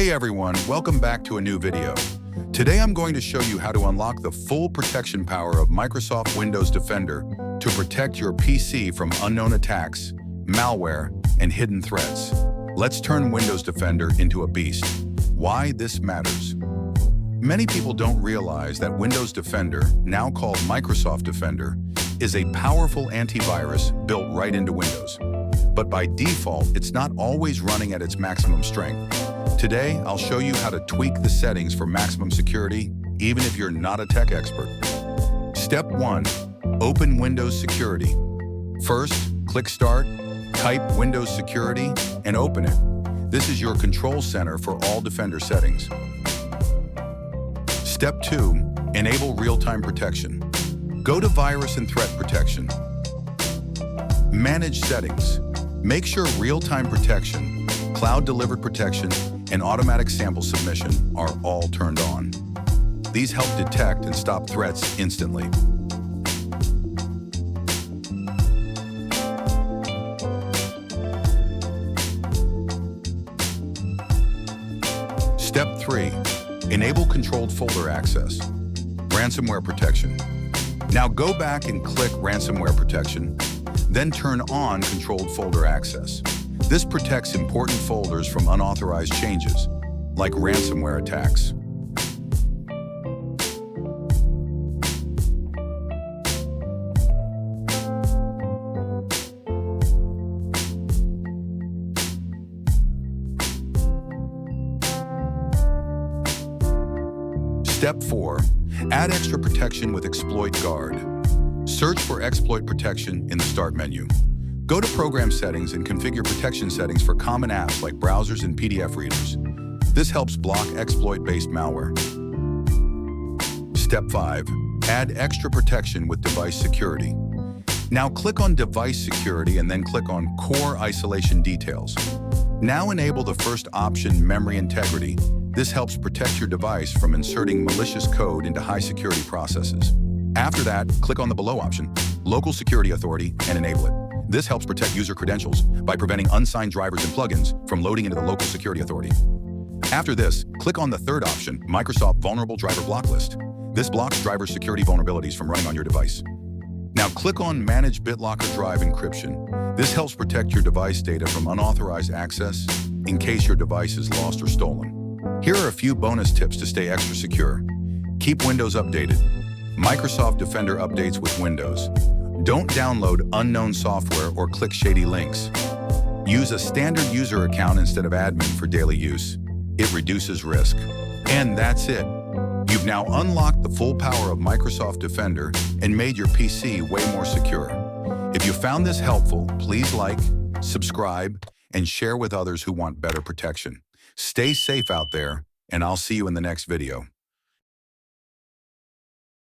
Hey everyone, welcome back to a new video. Today I'm going to show you how to unlock the full protection power of Microsoft Windows Defender to protect your PC from unknown attacks, malware, and hidden threats. Let's turn Windows Defender into a beast. Why this matters. Many people don't realize that Windows Defender, now called Microsoft Defender, is a powerful antivirus built right into Windows. But by default, it's not always running at its maximum strength. Today, I'll show you how to tweak the settings for maximum security, even if you're not a tech expert. Step 1. Open Windows Security. First, click Start, type Windows Security, and open it. This is your control center for all Defender settings. Step 2. Enable real-time protection. Go to Virus and Threat Protection. Manage settings. Make sure real-time protection, cloud-delivered protection, and automatic sample submission are all turned on. These help detect and stop threats instantly. Step 3. Enable controlled folder access. Ransomware protection. Now go back and click Ransomware protection, then turn on controlled folder access. This protects important folders from unauthorized changes, like ransomware attacks. Step 4. Add extra protection with Exploit Guard. Search for Exploit Protection in the Start menu. Go to Program Settings and configure protection settings for common apps like browsers and PDF readers. This helps block exploit-based malware. Step 5. Add extra protection with Device Security. Now click on Device Security and then click on Core Isolation Details. Now enable the first option, Memory Integrity. This helps protect your device from inserting malicious code into high-security processes. After that, click on the below option, Local Security Authority, and enable it. This helps protect user credentials by preventing unsigned drivers and plugins from loading into the local security authority. After this, click on the third option, Microsoft Vulnerable Driver Block List. This blocks driver security vulnerabilities from running on your device. Now click on Manage BitLocker Drive Encryption. This helps protect your device data from unauthorized access in case your device is lost or stolen. Here are a few bonus tips to stay extra secure. Keep Windows updated. Microsoft Defender updates with Windows. Don't download unknown software or click shady links. Use a standard user account instead of admin for daily use. It reduces risk. And that's it. You've now unlocked the full power of Microsoft Defender and made your PC way more secure. If you found this helpful, please like, subscribe, and share with others who want better protection. Stay safe out there, and I'll see you in the next video.